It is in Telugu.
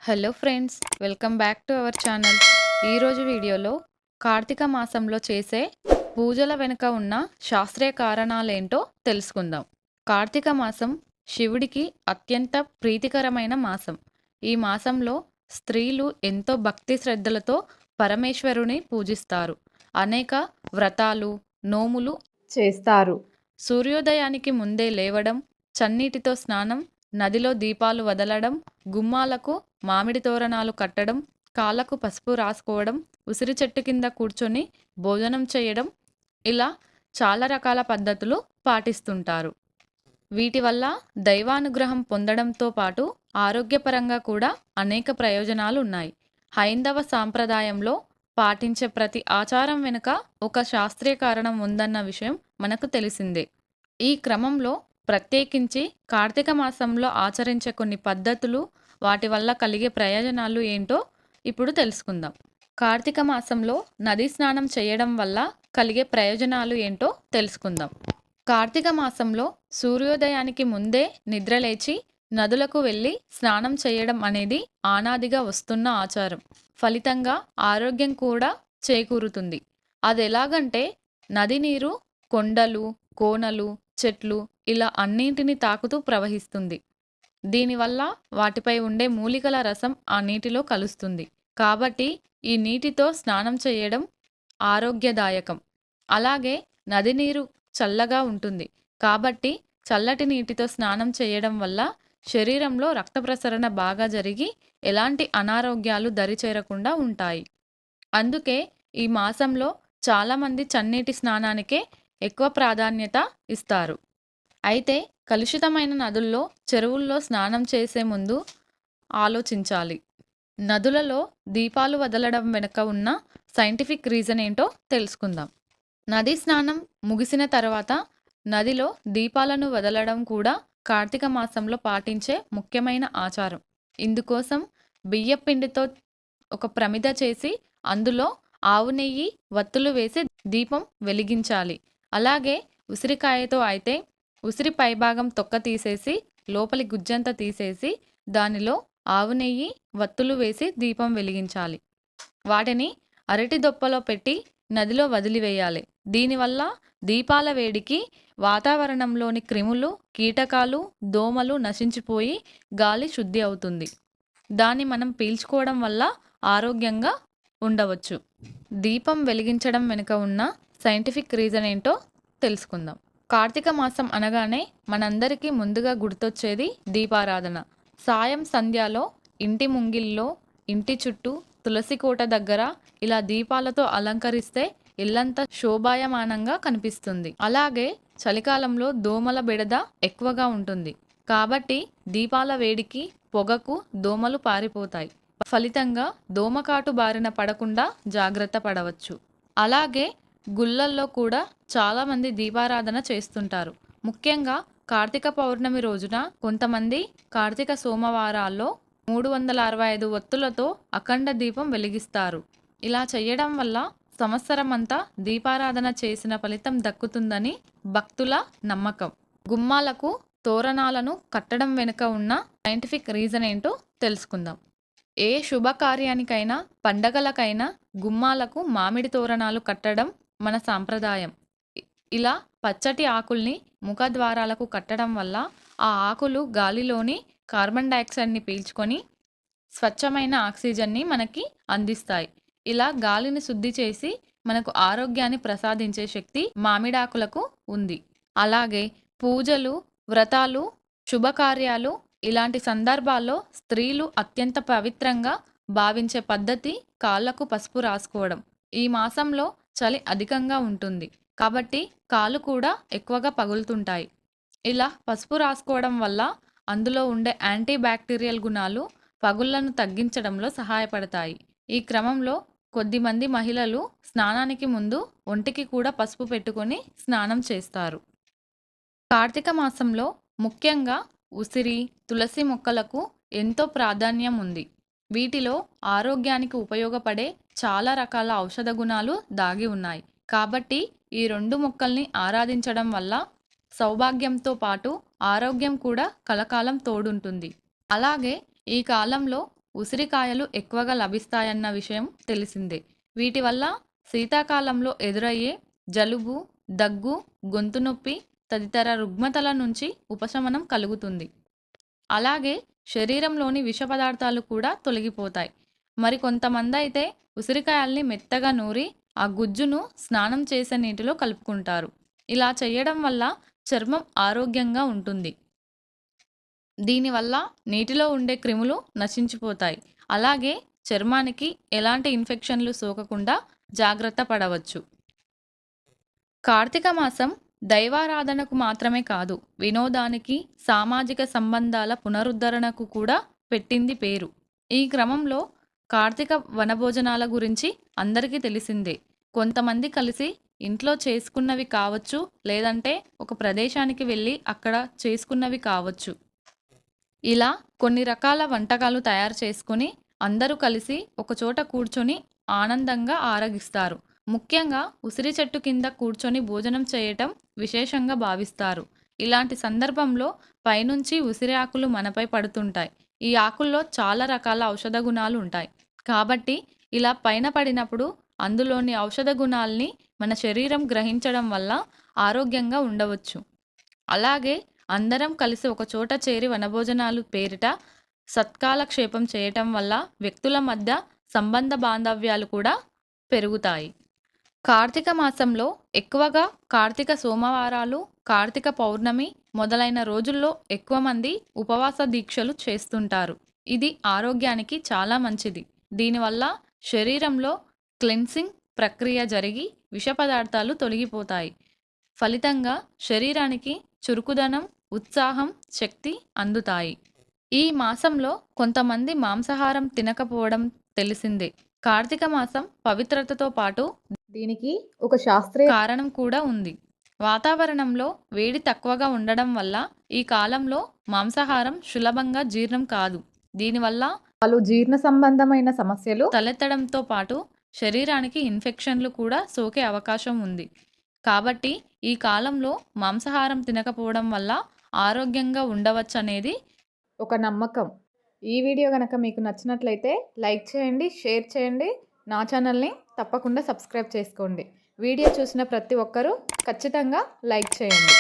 Hello friends, welcome back to our channel. ఈరోజు వీడియోలో కార్తీక మాసంలో చేసే పూజల వెనుక ఉన్న శాస్త్రీయ కారణాలేంటో తెలుసుకుందాం. కార్తీక మాసం శివుడికి అత్యంత ప్రీతికరమైన మాసం. ఈ మాసంలో స్త్రీలు ఎంతో భక్తి శ్రద్ధలతో పరమేశ్వరుని పూజిస్తారు. అనేక వ్రతాలు, నోములు చేస్తారు. సూర్యోదయానికి ముందే లేవడం, చన్నీటితో స్నానం, నదిలో దీపాలు వదలడం, గుమ్మాలకు మామిడి తోరణాలు కట్టడం, కాళ్ళకు పసుపు రాసుకోవడం, ఉసిరి చెట్టు కింద కూర్చొని భోజనం చేయడం, ఇలా చాలా రకాల పద్ధతులు పాటిస్తుంటారు. వీటి వల్ల దైవానుగ్రహం పొందడంతో పాటు ఆరోగ్యపరంగా కూడా అనేక ప్రయోజనాలు ఉన్నాయి. హైందవ సాంప్రదాయంలో పాటించే ప్రతి ఆచారం వెనుక ఒక శాస్త్రీయ కారణం ఉందన్న విషయం మనకు తెలిసిందే. ఈ క్రమంలో ప్రత్యేకించి కార్తీక మాసంలో ఆచరించే కొన్ని పద్ధతులు, వాటి వల్ల కలిగే ప్రయోజనాలు ఏంటో ఇప్పుడు తెలుసుకుందాం. కార్తీక మాసంలో నదీ స్నానం చేయడం వల్ల కలిగే ప్రయోజనాలు ఏంటో తెలుసుకుందాం. కార్తీక మాసంలో సూర్యోదయానికి ముందే నిద్రలేచి నదులకు వెళ్ళి స్నానం చేయడం అనేది ఆనాదిగా వస్తున్న ఆచారం. ఫలితంగా ఆరోగ్యం కూడా చేకూరుతుంది. అది ఎలాగంటే, నది నీరు కొండలు, కోనలు, చెట్లు ఇలా అన్నింటిని తాకుతూ ప్రవహిస్తుంది. దీనివల్ల వాటిపై ఉండే మూలికల రసం ఆ నీటిలో కలుస్తుంది. కాబట్టి ఈ నీటితో స్నానం చేయడం ఆరోగ్యదాయకం. అలాగే నది నీరు చల్లగా ఉంటుంది. కాబట్టి చల్లటి నీటితో స్నానం చేయడం వల్ల శరీరంలో రక్త ప్రసరణ బాగా జరిగి ఎలాంటి అనారోగ్యాలు దరిచేరకుండా ఉంటాయి. అందుకే ఈ మాసంలో చాలామంది చన్నీటి స్నానానికే ఎక్కువ ప్రాధాన్యత ఇస్తారు. అయితే కలుషితమైన నదుల్లో, చెరువుల్లో స్నానం చేసే ముందు ఆలోచించాలి. నదులలో దీపాలు వదలడం వెనుక ఉన్న సైంటిఫిక్ రీజన్ ఏంటో తెలుసుకుందాం. నదీ స్నానం ముగిసిన తర్వాత నదిలో దీపాలను వదలడం కూడా కార్తీక మాసంలో పాటించే ముఖ్యమైన ఆచారం. ఇందుకోసం బియ్యపిండితో ఒక ప్రమిద చేసి అందులో ఆవు నెయ్యి, వత్తులు వేసి దీపం వెలిగించాలి. అలాగే ఉసిరికాయతో అయితే ఉసిరి పైభాగం తొక్క తీసేసి లోపలి గుజ్జంతా తీసేసి దానిలో ఆవు నెయ్యి, వత్తులు వేసి దీపం వెలిగించాలి. వాటిని అరటి దొప్పలో పెట్టి నదిలో వదిలివేయాలి. దీనివల్ల దీపాల వేడికి వాతావరణంలోని క్రిములు, కీటకాలు, దోమలు నశించిపోయి గాలి శుద్ధి అవుతుంది. దాన్ని మనం పీల్చుకోవడం వల్ల ఆరోగ్యంగా ఉండవచ్చు. దీపం వెలిగించడం వెనుక ఉన్న సైంటిఫిక్ రీజన్ ఏంటో తెలుసుకుందాం. కార్తీక మాసం అనగానే మనందరికీ ముందుగా గుర్తొచ్చేది దీపారాధన. సాయం సంధ్యాలో ఇంటి ముంగిల్లో, ఇంటి చుట్టూ, తులసి కోట దగ్గర ఇలా దీపాలతో అలంకరిస్తే ఇల్లంతా శోభాయమానంగా కనిపిస్తుంది. అలాగే చలికాలంలో దోమల బెడద ఎక్కువగా ఉంటుంది. కాబట్టి దీపాల వేడికి, పొగకు దోమలు పారిపోతాయి. ఫలితంగా దోమకాటు బారిన పడకుండా జాగ్రత్త పడవచ్చు. అలాగే గుళ్ళల్లో కూడా చాలామంది దీపారాధన చేస్తుంటారు. ముఖ్యంగా కార్తీక పౌర్ణమి రోజున కొంతమంది కార్తీక సోమవారాల్లో 365 ఒత్తులతో అఖండ దీపం వెలిగిస్తారు. ఇలా చేయడం వల్ల సంవత్సరమంతా దీపారాధన చేసిన ఫలితం దక్కుతుందని భక్తుల నమ్మకం. గుమ్మాలకు తోరణాలను కట్టడం వెనుక ఉన్న సైంటిఫిక్ రీజన్ ఏంటో తెలుసుకుందాం. ఏ శుభకార్యానికైనా, పండగలకైనా గుమ్మాలకు మామిడి తోరణాలు కట్టడం మన సాంప్రదాయం. ఇలా పచ్చటి ఆకుల్ని ముఖద్వారాలకు కట్టడం వల్ల ఆ ఆకులు గాలిలోని కార్బన్ డయాక్సైడ్ని పీల్చుకొని స్వచ్ఛమైన ఆక్సిజన్ని మనకి అందిస్తాయి. ఇలా గాలిని శుద్ధి చేసి మనకు ఆరోగ్యాన్ని ప్రసాదించే శక్తి మామిడాకులకు ఉంది. అలాగే పూజలు, వ్రతాలు, శుభకార్యాలు ఇలాంటి సందర్భాల్లో స్త్రీలు అత్యంత పవిత్రంగా భావించే పద్ధతి కాళ్ళకు పసుపు రాసుకోవడం. ఈ మాసంలో చలి అధికంగా ఉంటుంది. కాబట్టి కాళ్ళు కూడా ఎక్కువగా పగులుతుంటాయి. ఇలా పసుపు రాసుకోవడం వల్ల అందులో ఉండే యాంటీ బ్యాక్టీరియల్ గుణాలు పగుళ్లను తగ్గించడంలో సహాయపడతాయి. ఈ క్రమంలో కొద్దిమంది మహిళలు స్నానానికి ముందు ఒంటికి కూడా పసుపు పెట్టుకొని స్నానం చేస్తారు. కార్తీక మాసంలో ముఖ్యంగా ఉసిరి, తులసి మొక్కలకు ఎంతో ప్రాధాన్యం ఉంది. వీటిలో ఆరోగ్యానికి ఉపయోగపడే చాలా రకాల ఔషధ గుణాలు దాగి ఉన్నాయి. కాబట్టి ఈ రెండు మొక్కల్ని ఆరాధించడం వల్ల సౌభాగ్యంతో పాటు ఆరోగ్యం కూడా కలకాలం తోడుంటుంది. అలాగే ఈ కాలంలో ఉసిరికాయలు ఎక్కువగా లభిస్తాయన్న విషయం తెలిసిందే. వీటి వల్ల శీతాకాలంలో ఎదురయ్యే జలుబు, దగ్గు, గొంతు నొప్పి తదితర రుగ్మతల నుంచి ఉపశమనం కలుగుతుంది. అలాగే శరీరంలోని విష పదార్థాలు కూడా తొలగిపోతాయి. మరి కొంతమందైతే ఉసిరికాయల్ని మెత్తగా నూరి ఆ గుజ్జును స్నానం చేసే నీటిలో కలుపుకుంటారు. ఇలా చేయడం వల్ల చర్మం ఆరోగ్యంగా ఉంటుంది. దీనివల్ల నీటిలో ఉండే క్రిములు నశించిపోతాయి. అలాగే చర్మానికి ఎలాంటి ఇన్ఫెక్షన్లు సోకకుండా జాగ్రత్త పడవచ్చు. కార్తీక మాసం దైవారాధనకు మాత్రమే కాదు, వినోదానికి, సామాజిక సంబంధాల పునరుద్ధరణకు కూడా పెట్టింది పేరు. ఈ క్రమంలో కార్తీక వనభోజనాల గురించి అందరికీ తెలిసిందే. కొంతమంది కలిసి ఇంట్లో చేసుకున్నవి కావచ్చు, లేదంటే ఒక ప్రదేశానికి వెళ్ళి అక్కడ చేసుకున్నవి కావచ్చు. ఇలా కొన్ని రకాల వంటకాలు తయారు చేసుకొని అందరూ కలిసి ఒకచోట కూర్చొని ఆనందంగా ఆరగిస్తారు. ముఖ్యంగా ఉసిరి చెట్టు కింద కూర్చొని భోజనం చేయటం విశేషంగా భావిస్తారు. ఇలాంటి సందర్భంలో పైనుంచి ఉసిరి ఆకులు మనపై పడుతుంటాయి. ఈ ఆకుల్లో చాలా రకాల ఔషధ గుణాలు ఉంటాయి. కాబట్టి ఇలా పైన పడినప్పుడు అందులోని ఔషధ గుణాల్ని మన శరీరం గ్రహించడం వల్ల ఆరోగ్యంగా ఉండవచ్చు. అలాగే అందరం కలిసి ఒక చోట చేరి వనభోజనాలు పేరిట సత్కాలక్షేపం చేయటం వల్ల వ్యక్తుల మధ్య సంబంధ బాంధవ్యాలు కూడా పెరుగుతాయి. కార్తీక మాసంలో ఎక్కువగా కార్తీక సోమవారాలు, కార్తీక పౌర్ణమి మొదలైన రోజుల్లో ఎక్కువ మంది ఉపవాస దీక్షలు చేస్తుంటారు. ఇది ఆరోగ్యానికి చాలా మంచిది. దీనివల్ల శరీరంలో క్లెన్సింగ్ ప్రక్రియ జరిగి విష పదార్థాలు తొలగిపోతాయి. ఫలితంగా శరీరానికి చురుకుదనం, ఉత్సాహం, శక్తి అందుతాయి. ఈ మాసంలో కొంతమంది మాంసాహారం తినకపోవడం తెలిసిందే. కార్తీక మాసం పవిత్రతతో పాటు దీనికి ఒక శాస్త్రీయ కారణం కూడా ఉంది. వాతావరణంలో వేడి తక్కువగా ఉండడం వల్ల ఈ కాలంలో మాంసాహారం సులభంగా జీర్ణం కాదు. దీనివల్ల పలు జీర్ణ సంబంధమైన సమస్యలు తలెత్తడంతో పాటు శరీరానికి ఇన్ఫెక్షన్లు కూడా సోకే అవకాశం ఉంది. కాబట్టి ఈ కాలంలో మాంసాహారం తినకపోవడం వల్ల ఆరోగ్యంగా ఉండవచ్చనేది ఒక నమ్మకం. ఈ వీడియో కనుక మీకు నచ్చినట్లయితే లైక్ చేయండి, షేర్ చేయండి. నా ఛానల్ని తప్పకుండా సబ్స్క్రైబ్ చేసుకోండి. వీడియో చూసిన ప్రతి ఒక్కరూ ఖచ్చితంగా లైక్ చేయండి.